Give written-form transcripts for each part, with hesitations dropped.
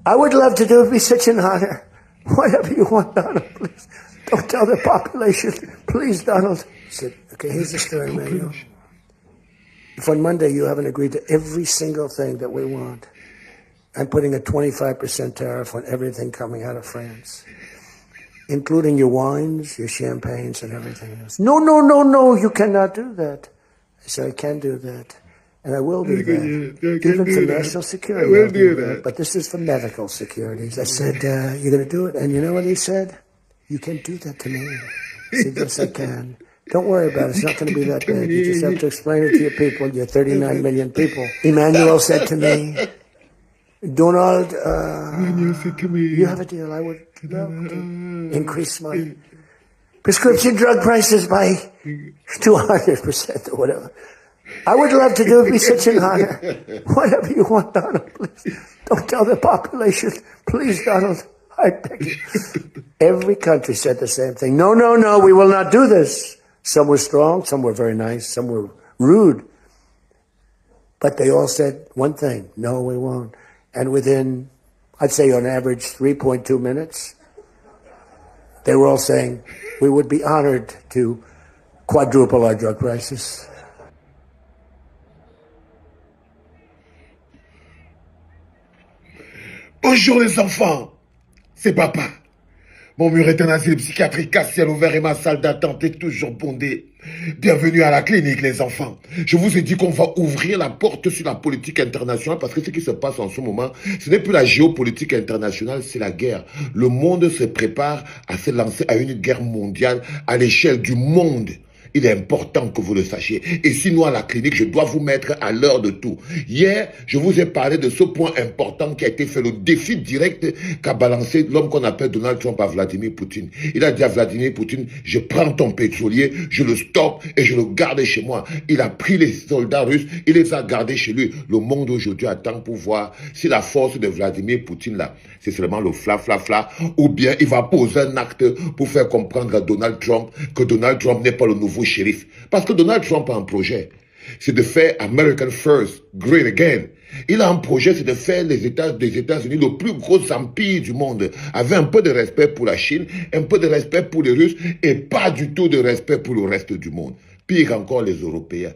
I would love to do it. It'd be such an honor. Whatever you want, Donald, please. Don't tell the population. Please, Donald. He said, okay, here's the story, Manuel. If on Monday you haven't agreed to every single thing that we want, I'm putting a 25% tariff on everything coming out of France, including your wines, your champagnes, and everything else. No, no, no, no, you cannot do that. I said, I can do that. And I will do that. Even for national security, I'll do that. But this is for medical security. I said, you're going to do it? And you know what he said? You can do that to me. I said, yes, I can. Don't worry about it. It's not going to be that bad. You just have to explain it to your people, your 39 million people. Emmanuel said to me, Donald, you have a deal. I would love to increase my prescription drug prices by 200% or whatever. I would love to do it. It'd be such an honor. Whatever you want, Donald, please. Don't tell the population. Please, Donald, I beg you. Every country said the same thing. No, no, no, we will not do this. Some were strong, some were very nice, some were rude. But they all said one thing, no, we won't. And within, I'd say on average, 3.2 minutes, they were all saying, we would be honored to quadruple our drug prices. Bonjour les enfants, c'est papa. Mon mur est un asile psychiatrique à ciel ouvert et ma salle d'attente est toujours bondée. Bienvenue à la clinique les enfants. Je vous ai dit qu'on va ouvrir la porte sur la politique internationale parce que ce qui se passe en ce moment, ce n'est plus la géopolitique internationale, c'est la guerre. Le monde se prépare à se lancer à une guerre mondiale à l'échelle du monde. Il est important que vous le sachiez. Et sinon, à la clinique, je dois vous mettre à l'heure de tout. Hier, je vous ai parlé de ce point important qui a été fait, le défi direct qu'a balancé l'homme qu'on appelle Donald Trump à Vladimir Poutine. Il a dit à Vladimir Poutine, je prends ton pétrolier, je le stoppe et je le garde chez moi. Il a pris les soldats russes, il les a gardés chez lui. Le monde aujourd'hui attend pour voir si la force de Vladimir Poutine là, c'est seulement le fla, ou bien il va poser un acte pour faire comprendre à Donald Trump que Donald Trump n'est pas le nouveau shérif. Parce que Donald Trump a un projet, c'est de faire American First, Great Again. Il a un projet, c'est de faire des États-Unis le plus gros empire du monde, avec un peu de respect pour la Chine, un peu de respect pour les Russes, et pas du tout de respect pour le reste du monde. Pire encore, les Européens.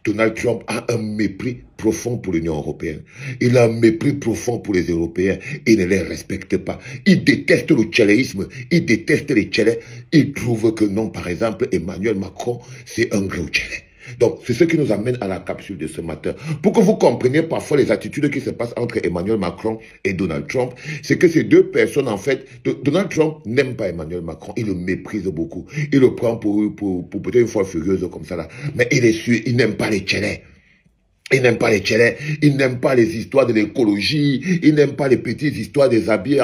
Donald Trump a un mépris profond pour l'Union européenne. Il a un mépris profond pour les Européens. Il ne les respecte pas. Il déteste le tchéléisme. Il déteste les tchélés. Il trouve que non, par exemple, Emmanuel Macron, c'est un gros tchélé. Donc, c'est ce qui nous amène à la capsule de ce matin. Pour que vous compreniez parfois les attitudes qui se passent entre Emmanuel Macron et Donald Trump, c'est que ces deux personnes, en fait, Donald Trump n'aime pas Emmanuel Macron, il le méprise beaucoup. Il le prend pour peut-être une fois furieuse comme ça là. Mais il est sûr, il n'aime pas les tchélés. Il n'aime pas les tchélés, il n'aime pas les histoires de l'écologie, il n'aime pas les petites histoires des habits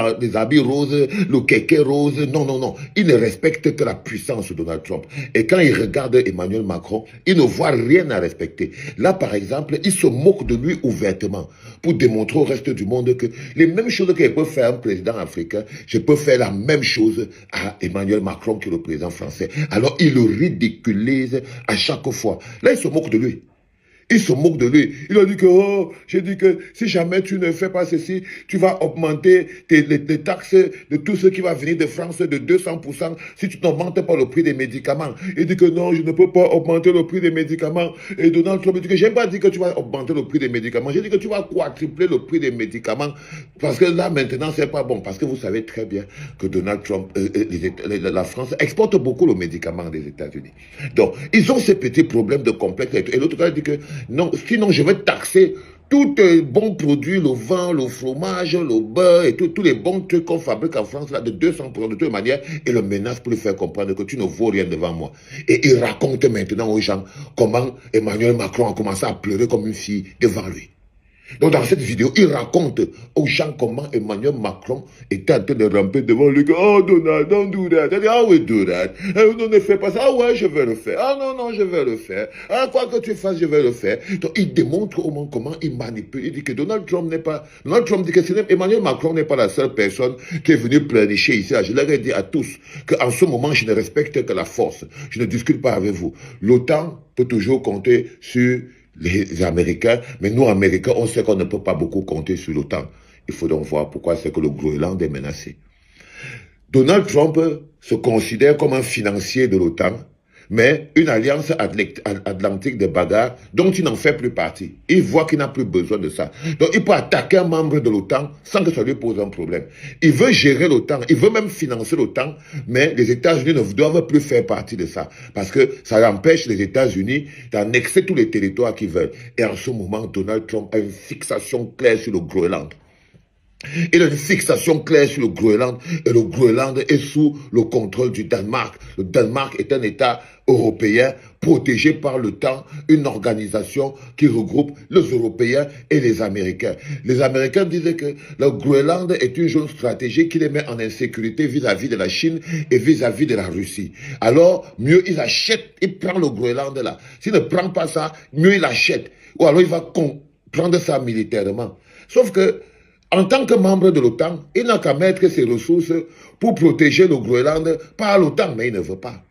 roses, le kéké rose. Non, non, non. Il ne respecte que la puissance de Donald Trump. Et quand il regarde Emmanuel Macron, il ne voit rien à respecter. Là, par exemple, il se moque de lui ouvertement pour démontrer au reste du monde que les mêmes choses qu'il peut faire un président africain, je peux faire la même chose à Emmanuel Macron qui est le président français. Alors, il le ridiculise à chaque fois. Là, il se moque de lui. Il se moque de lui. Il a dit que, oh, j'ai dit que si jamais tu ne fais pas ceci, tu vas augmenter les taxes de tout ce qui va venir de France de 200% si tu n'augmentes pas le prix des médicaments. Il dit que non, je ne peux pas augmenter le prix des médicaments. Et Donald Trump dit que j'ai pas dit que tu vas augmenter le prix des médicaments. J'ai dit que tu vas quadrupler le prix des médicaments. Parce que là, maintenant, c'est pas bon. Parce que vous savez très bien que Donald Trump, la France exporte beaucoup le médicament des États-Unis. Donc, ils ont ces petits problèmes de complexe. Et l'autre gars dit que non, sinon je vais taxer tous les bons produits, le vin, le fromage, le beurre et tous les bons trucs qu'on fabrique en France là de 200% de toute manière et le menace pour lui faire comprendre que tu ne vaux rien devant moi. Et il raconte maintenant aux gens comment Emmanuel Macron a commencé à pleurer comme une fille devant lui. Donc dans cette vidéo, il raconte aux gens comment Emmanuel Macron était en train de ramper devant lui. Oh Donald, don't do that. Il dit, ah oui, do that. Non, ne fais pas ça. Ah ouais, je vais le faire. Ah non, non, je vais le faire. Ah, quoi que tu fasses, je vais le faire. Donc il démontre au monde comment il manipule. Il dit que Donald Trump n'est pas... Donald Trump dit que Emmanuel Macron n'est pas la seule personne qui est venue pleurnicher ici. Je leur ai dit à tous qu'en ce moment, je ne respecte que la force. Je ne discute pas avec vous. L'OTAN peut toujours compter sur les Américains, mais nous, Américains, on sait qu'on ne peut pas beaucoup compter sur l'OTAN. Il faut donc voir pourquoi c'est que le Groenland est menacé. Donald Trump se considère comme un financier de l'OTAN, mais une alliance atlantique de bagarre dont il n'en fait plus partie. Il voit qu'il n'a plus besoin de ça. Donc il peut attaquer un membre de l'OTAN sans que ça lui pose un problème. Il veut gérer l'OTAN, il veut même financer l'OTAN, mais les États-Unis ne doivent plus faire partie de ça, parce que ça empêche les États-Unis d'annexer tous les territoires qu'ils veulent. Et en ce moment, Donald Trump a une fixation claire sur le Groenland. Il a une fixation claire sur le Groenland et le Groenland est sous le contrôle du Danemark. Le Danemark est un État européen protégé par l'OTAN, une organisation qui regroupe les Européens et les Américains. Les Américains disaient que le Groenland est une zone stratégique qui les met en insécurité vis-à-vis de la Chine et vis-à-vis de la Russie. Alors, mieux ils achètent, ils prennent le Groenland là. S'il ne prend pas ça, mieux il achète. Ou alors il va prendre ça militairement. Sauf que en tant que membre de l'OTAN, il n'a qu'à mettre ses ressources pour protéger le Groenland par l'OTAN, mais il ne veut pas.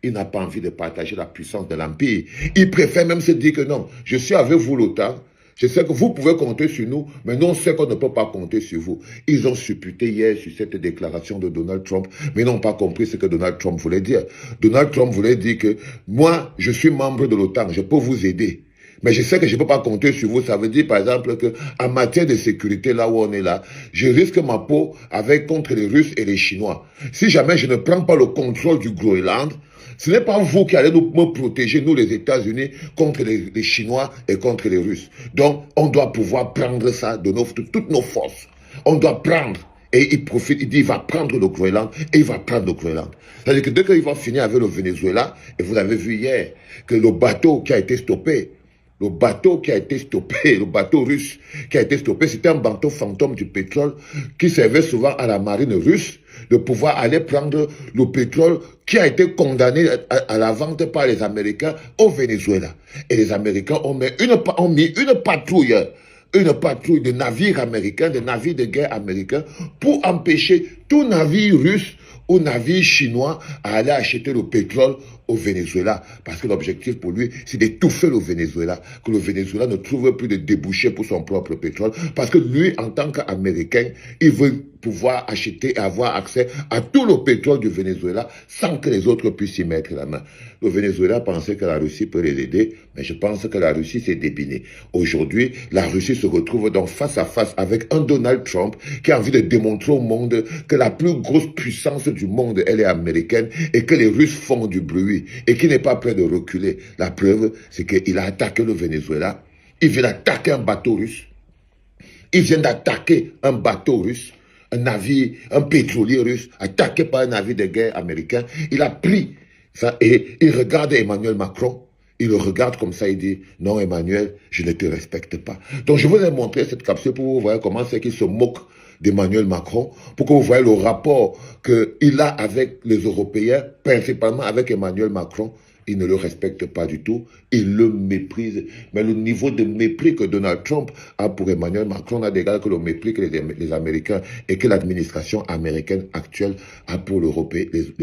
Il n'a pas envie de partager la puissance de l'Empire. Il préfère même se dire que non, je suis avec vous l'OTAN, je sais que vous pouvez compter sur nous, mais nous on sait qu'on ne peut pas compter sur vous. Ils ont supputé hier sur cette déclaration de Donald Trump, mais ils n'ont pas compris ce que Donald Trump voulait dire. Donald Trump voulait dire que moi, je suis membre de l'OTAN, je peux vous aider. Mais je sais que je ne peux pas compter sur vous. Ça veut dire, par exemple, qu'en matière de sécurité, là où on est là, je risque ma peau contre les Russes et les Chinois. Si jamais je ne prends pas le contrôle du Groenland, ce n'est pas vous qui allez me protéger, nous les États-Unis, contre les Chinois et contre les Russes. Donc, on doit pouvoir prendre ça de toutes nos forces. On doit prendre. Et il profite, il dit, il va prendre le Groenland et il va prendre le Groenland. C'est-à-dire que dès qu'il va finir avec le Venezuela, et vous avez vu hier que le bateau qui a été stoppé, le bateau russe qui a été stoppé, c'était un bateau fantôme du pétrole qui servait souvent à la marine russe de pouvoir aller prendre le pétrole qui a été condamné à la vente par les Américains au Venezuela. Et les Américains ont mis une patrouille de navires américains, de navires de guerre américains, pour empêcher tout navire russe ou navire chinois à aller acheter le pétrole au Venezuela. Parce que l'objectif pour lui, c'est d'étouffer le Venezuela. Que le Venezuela ne trouve plus de débouchés pour son propre pétrole. Parce que lui, en tant qu'Américain, il veut pouvoir acheter et avoir accès à tout le pétrole du Venezuela sans que les autres puissent y mettre la main. Le Venezuela pensait que la Russie peut les aider, mais je pense que la Russie s'est débinée. Aujourd'hui, la Russie se retrouve donc face à face avec un Donald Trump qui a envie de démontrer au monde que la plus grosse puissance du monde, elle est américaine et que les Russes font du bruit et qu'il n'est pas prêt de reculer. La preuve, c'est qu'il a attaqué le Venezuela. Il vient d'attaquer un bateau russe. Il vient d'attaquer un bateau russe, un navire, un pétrolier russe, attaqué par un navire de guerre américain. Il a pris ça et il regarde Emmanuel Macron. Il le regarde comme ça, il dit, non Emmanuel, je ne te respecte pas. Donc je vous ai montré cette capsule pour vous voir comment c'est qu'il se moque d'Emmanuel Macron, pour que vous voyez le rapport qu'il a avec les Européens, principalement avec Emmanuel Macron. Il ne le respecte pas du tout, il le méprise. Mais le niveau de mépris que Donald Trump a pour Emmanuel Macron n'a d'égal que le mépris que les Américains et que l'administration américaine actuelle a pour les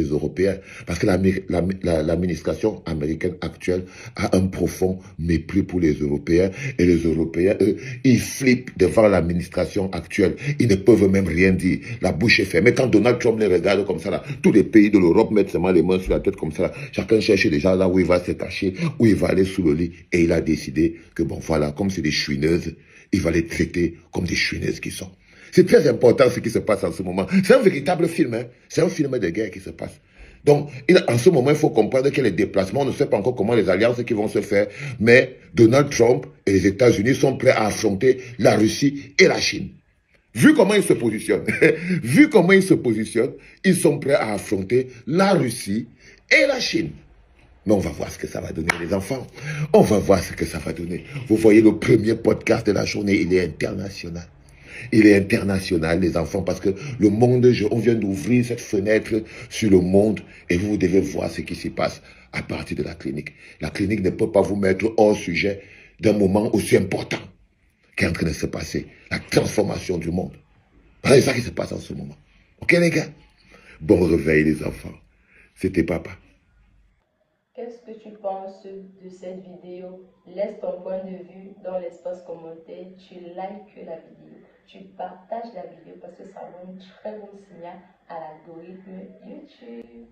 Européens. Parce que l'administration américaine actuelle a un profond mépris pour les Européens. Et les Européens, eux, ils flippent devant l'administration actuelle. Ils ne peuvent même rien dire. La bouche est fermée. Quand Donald Trump les regarde comme ça, là, tous les pays de l'Europe mettent seulement les mains sur la tête comme ça. Là. Chacun cherche déjà là où il va se cacher, où il va aller sous le lit. Et il a décidé que bon voilà, comme c'est des chouineuses, il va les traiter comme des chouineuses qui sont. C'est très important ce qui se passe en ce moment. C'est un véritable film, hein? C'est un film de guerre qui se passe. Donc, en ce moment, il faut comprendre que les déplacements, on ne sait pas encore comment les alliances qui vont se faire, mais Donald Trump et les États-Unis sont prêts à affronter la Russie et la Chine. Vu comment ils se positionnent, ils sont prêts à affronter la Russie et la Chine. Mais on va voir ce que ça va donner, les enfants. On va voir ce que ça va donner. Vous voyez, le premier podcast de la journée, il est international. Il est international, les enfants, parce que le monde, on vient d'ouvrir cette fenêtre sur le monde et vous devez voir ce qui s'y passe à partir de la clinique. La clinique ne peut pas vous mettre hors sujet d'un moment aussi important qui est en train de se passer. La transformation du monde. C'est ça qui se passe en ce moment. Ok, les gars? Bon réveil, les enfants. C'était papa. Qu'est-ce que tu penses de cette vidéo? Laisse ton point de vue dans l'espace commentaire. Tu likes la vidéo. Tu partages la vidéo parce que ça envoie un très bon signal à l'algorithme YouTube.